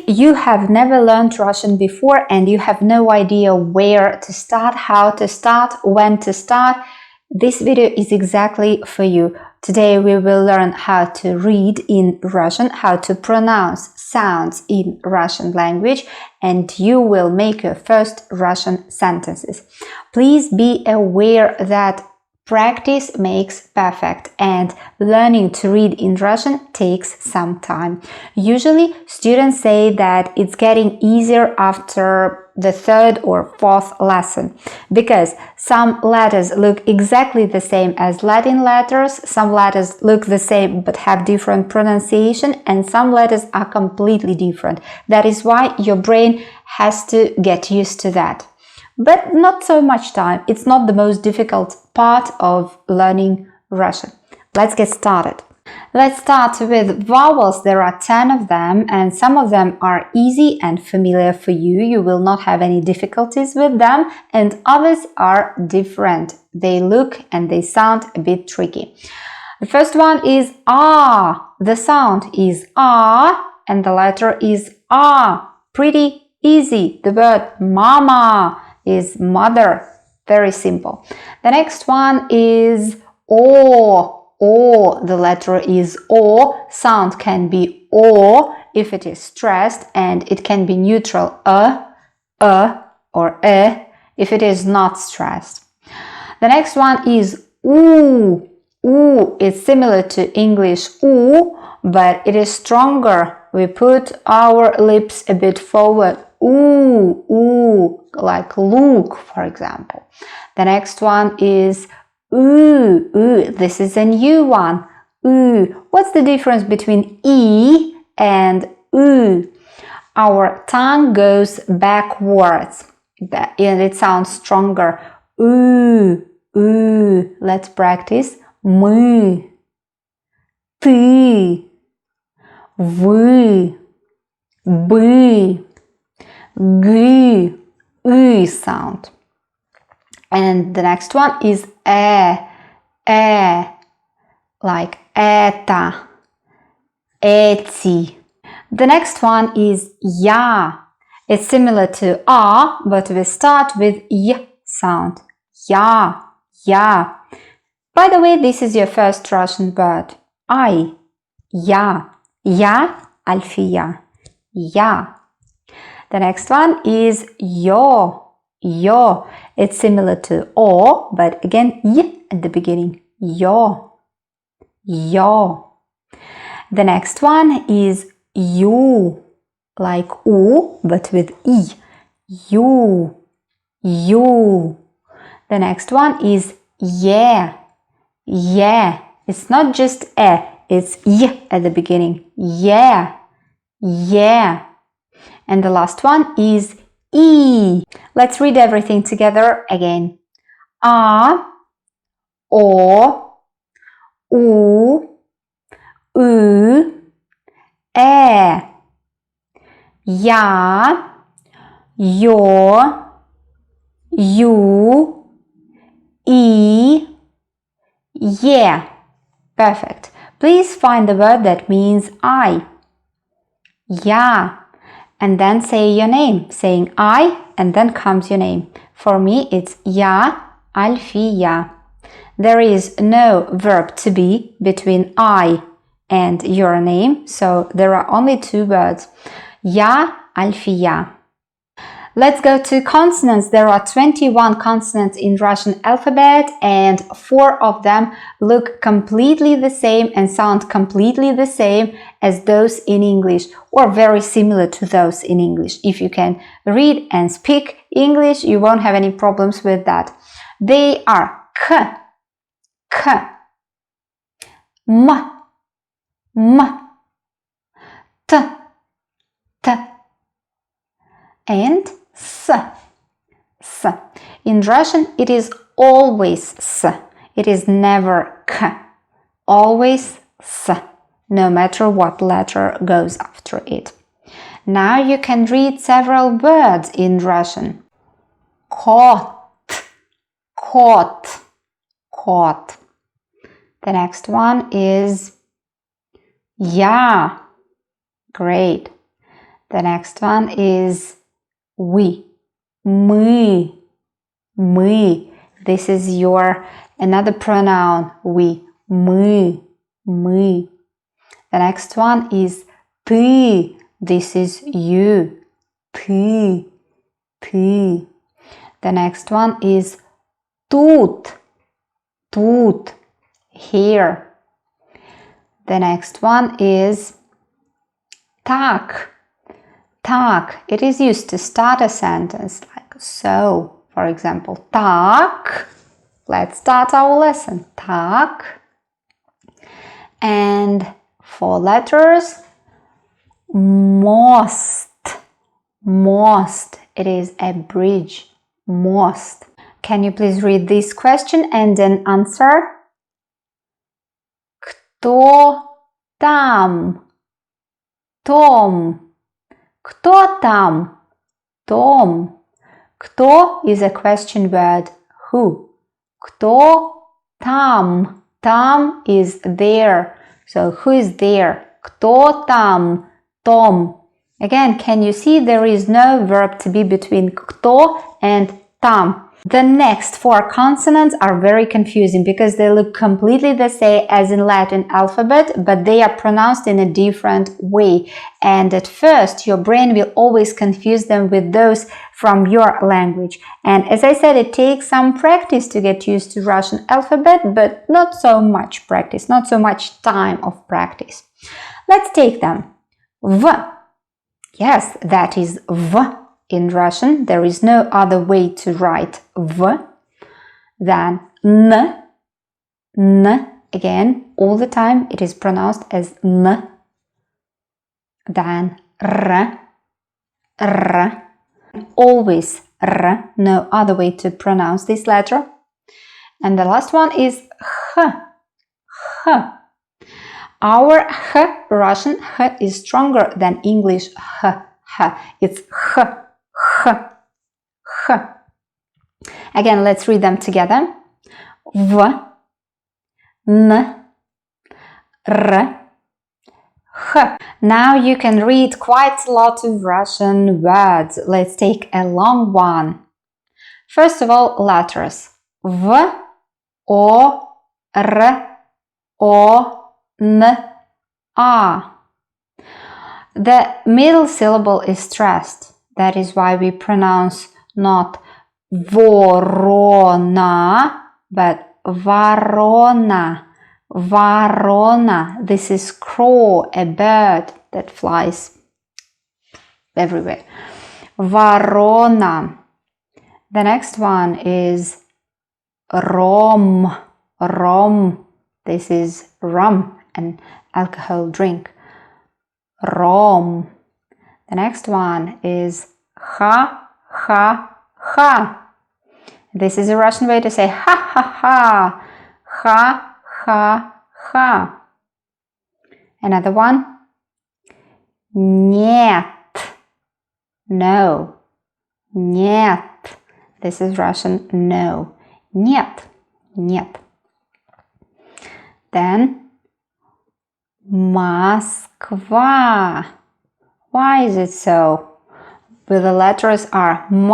you have never learned Russian before and you have no idea where to start, how to start, when to start, this video is exactly for you. Today we will learn how to read in Russian, how to pronounce sounds in Russian language, and you will make your first Russian sentences. Please be aware that practice makes perfect and learning to read in Russian takes some time. Usually, students say that it's getting easier after the third or fourth lesson because some letters look exactly the same as Latin letters, some letters look the same but have different pronunciation, and some letters are completely different. That is why your brain has to get used to that. But not so much time. It's not the most difficult part of learning Russian. Let's get started. Let's start with vowels. There are 10 of them and some of them are easy and familiar for you. You will not have any difficulties with them, and others are different. They look and they sound a bit tricky. The first one is ah. The sound is ah and the letter is ah. Pretty easy. The word mama is mother. Very simple. The next one is o. O. The letter is o. Sound can be o if it is stressed, and it can be neutral or if it is not stressed. The next one is oo. Oo is similar to English oo, but it is stronger. We put our lips a bit forward. Ooh, ooh, like look, for example. The next one is ooh, ooh. This is a new one. Ooh. What's the difference between e and ooh? Our tongue goes backwards and it sounds stronger. Ooh, ooh. Let's practice. Мы, ты, вы, бы, g, u sound. And the next one is like это, эти. The next one is я. It's similar to a, but we start with y sound. Я, я. By the way, this is your first Russian word. I. Я. Я, Alfia. Я. The next one is yo. Yo. It's similar to o, but again, y at the beginning. Yo. Yo. The next one is you. Like u, but with e. You. You. The next one is yeah. Yeah. It's not just it's y at the beginning. Yeah. Yeah. And the last one is e. Let's read everything together again. A, o, u, ü, e. Я, yo, you, и, yeah. Perfect. Please find the word that means I. Yeah. And then say your name, saying I, and then comes your name. For me, it's я, Alfia. There is no verb to be between I and your name, so there are only two words. Я, Alfia. Let's go to consonants. There are 21 consonants in Russian alphabet and 4 of them look completely the same and sound completely the same as those in English, or very similar to those in English. If you can read and speak English, you won't have any problems with that. They are k, k, m, m, t, t, and s, s. In Russian, it is always s. It is never k. Always s, no matter what letter goes after it. Now you can read several words in Russian. Kot, kot, kot. The next one is ya. Great. The next one is we. Мы. Мы. This is your another pronoun. We. Мы. Мы. The next one is ты. This is you. Ты. Ты. The next one is тут. Тут. Here. The next one is так. Так. It is used to start a sentence like so. For example, так. Let's start our lesson. Так. And 4 letters. Most. Most. It is a bridge. Most. Can you please read this question and then answer? Кто там? Том. Кто там? Том. Кто is a question word. Who? Кто там? Там is there. So who is there? Кто там? Том. Again, can you see there is no verb to be between кто and там? The next 4 consonants are very confusing because they look completely the same as in Latin alphabet, but they are pronounced in a different way. And at first, your brain will always confuse them with those from your language. And as I said, it takes some practice to get used to Russian alphabet, but not so much practice, not so much time of practice. Let's take them. V. Yes, that is V. In Russian, there is no other way to write V than N. N. Again, all the time it is pronounced as N. Then R. R. Always R. No other way to pronounce this letter. And the last one is H. H. Our H, Russian H, is stronger than English H. H. It's H. H. H. Again, let's read them together. V. N. R. H. Now you can read quite a lot of Russian words. Let's take a long one. First of all, letters. V. O. R. O. N. A. The middle syllable is stressed. That is why we pronounce not vorona, but varona. Varona. This is crow, a bird that flies everywhere. Varona. The next one is rom. Rom. This is rum, an alcohol drink. Rom. The next one is ha, ha, ha. This is a Russian way to say ha, ha, ha. Ha, ha, ha. Another one. Нет. No. Нет. This is Russian no. Нет. Нет. Then Москва. Why is it so? Well, the letters are M,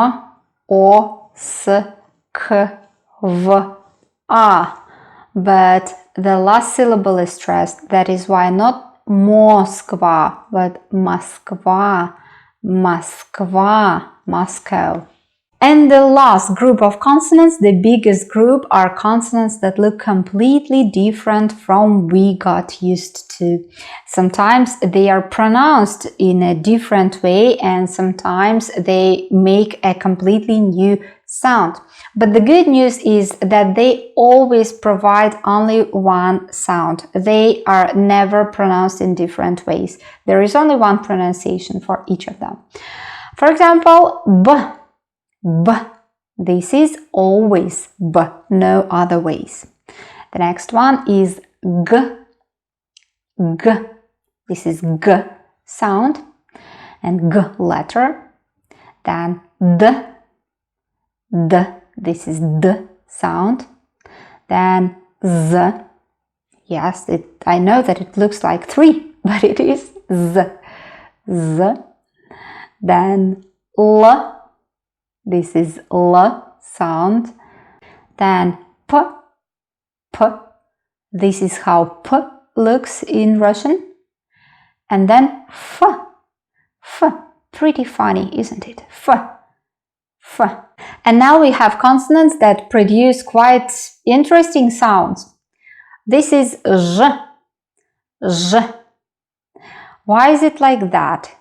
O, S, K, V, A. But the last syllable is stressed. That is why not Moskva, but Moskva, Moskva, Moscow. And the last group of consonants, the biggest group, are consonants that look completely different from we got used to. Sometimes they are pronounced in a different way and sometimes they make a completely new sound. But the good news is that they always provide only one sound. They are never pronounced in different ways. There is only one pronunciation for each of them. For example, B. B. This is always B, no other ways. The next one is G. G. This is G sound and G letter. Then D. D. This is D sound. Then Z. Yes, I know that it looks like 3, but it is Z. Z. Then L, this is L sound. Then P, P, this is how P looks in Russian. And then F, F, pretty funny, isn't it? F, F. And now we have consonants that produce quite interesting sounds. This is J, J. Why is it like that?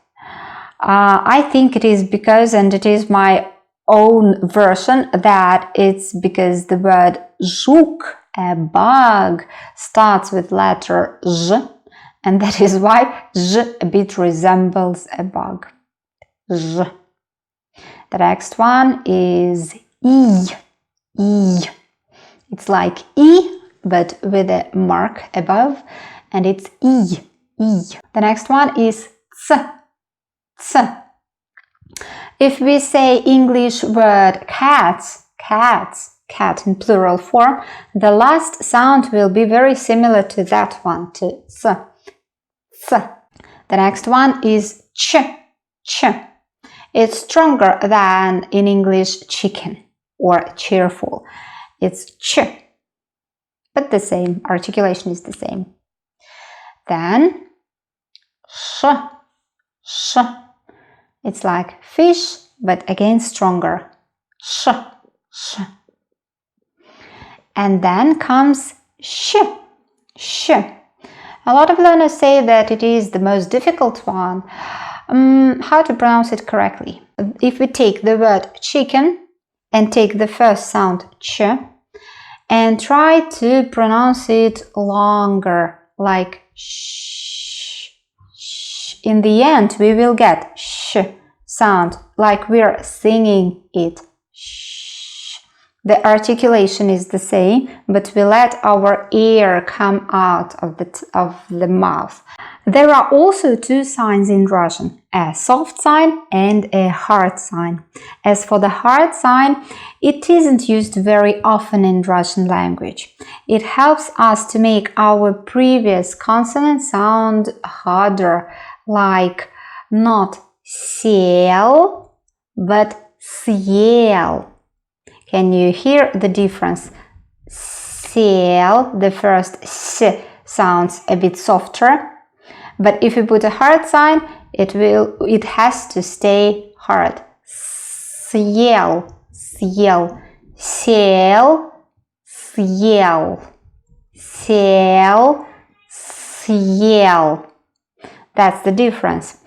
I think it is because, and it is my own version, that it's because the word zhuk, a bug, starts with letter J, and that is why J a bit resembles a bug. J. The next one is I, I. It's like I, but with a mark above, and it's I, I. The next one is C, C. If we say English word cats, cats, cat in plural form, the last sound will be very similar to that one, to C, C. The next one is ch, ch. It's stronger than in English chicken or cheerful. It's ch, but the same, articulation is the same. Then sh, sh. It's like fish, but again stronger. Sh, sh. And then comes sh, sh. A lot of learners say that it is the most difficult one. How to pronounce it correctly? If we take the word chicken and take the first sound ch and try to pronounce it longer, like sh, sh. In the end, we will get sh sound, like we're singing it. Sh. The articulation is the same, but we let our air come out of the mouth. There are also two signs in Russian, a soft sign and a hard sign. As for the hard sign, it isn't used very often in Russian language. It helps us to make our previous consonant sound harder, like not сел, but съел. Can you hear the difference? Сел, the first s sounds a bit softer. But if you put a hard sign, it has to stay hard. Съел, съел, сел, съел, сел, съел. That's the difference.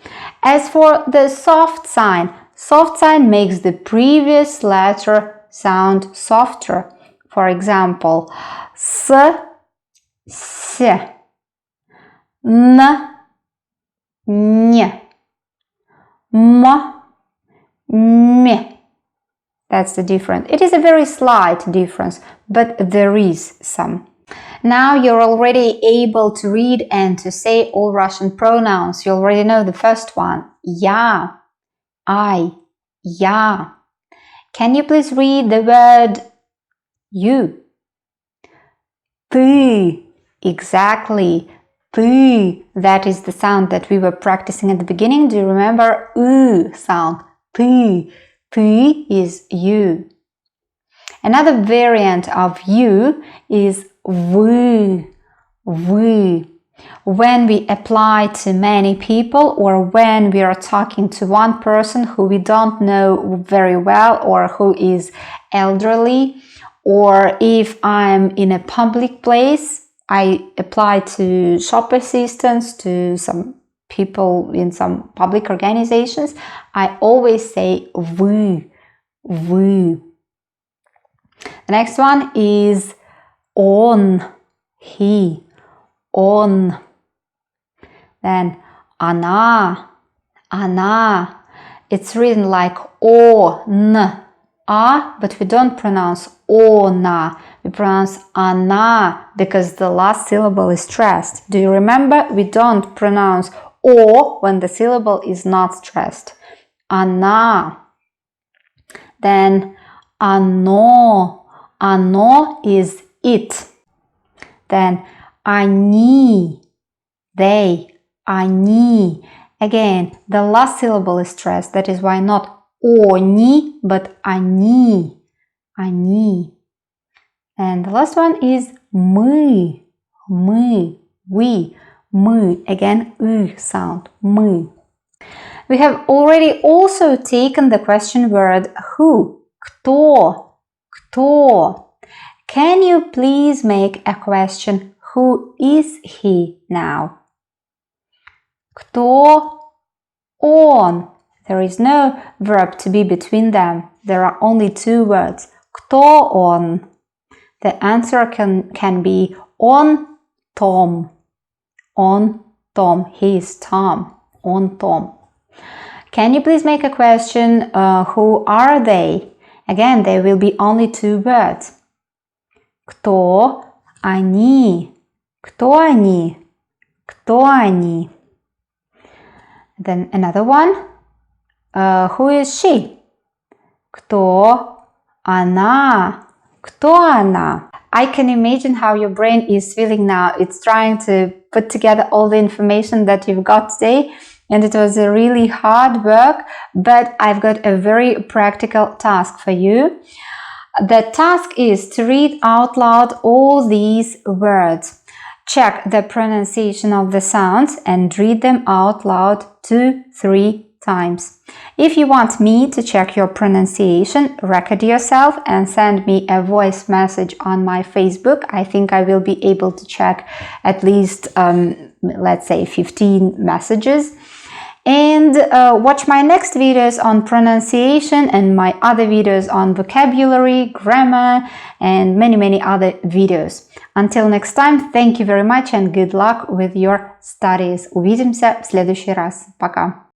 As for the soft sign makes the previous letter sound softer. For example, s, s, n, ñ, m, m. That's the difference. It is a very slight difference, but there is some. Now you're already able to read and to say all Russian pronouns. You already know the first one. Я, I, я. Can you please read the word you? Ты. Exactly. Ты. That is the sound that we were practicing at the beginning. Do you remember? Sound. Ты. Ты is you. Another variant of you is вы. Вы. When we apply to many people, or when we are talking to one person who we don't know very well, or who is elderly, or if I'm in a public place, I apply to shop assistants, to some people in some public organizations, I always say вы. Вы. The next one is он. He. Он. Then она. Она. It's written like on. But we don't pronounce ona. We pronounce она because the last syllable is stressed. Do you remember? We don't pronounce o when the syllable is not stressed. Она. Then оно. Оно is it. Then они. They. Они. Again, the last syllable is stressed. That is why not oni, but они. Они. And the last one is мы. We. Мы. Again, sound. Мы. We have already also taken the question word who. Кто. Can you please make a question? Who is he now? Кто он? There is no verb to be between them. There are only two words. Кто он? The answer can be on Tom. On Tom. He is Tom. On Tom. Can you please make a question? Who are they? Again, there will be only two words. Кто они? Кто они? Кто они? Then another one. Who is she? Кто она? Кто она? I can imagine how your brain is feeling now. It's trying to put together all the information that you've got today. And it was a really hard work, but I've got a very practical task for you. The task is to read out loud all these words. Check the pronunciation of the sounds and read them out loud 2-3 times. If you want me to check your pronunciation, record yourself and send me a voice message on my Facebook. I think I will be able to check at least, let's say, 15 messages. And watch my next videos on pronunciation and my other videos on vocabulary, grammar, and many other videos. Until next time, thank you very much and good luck with your studies. Увидимся в следующий раз. Пока!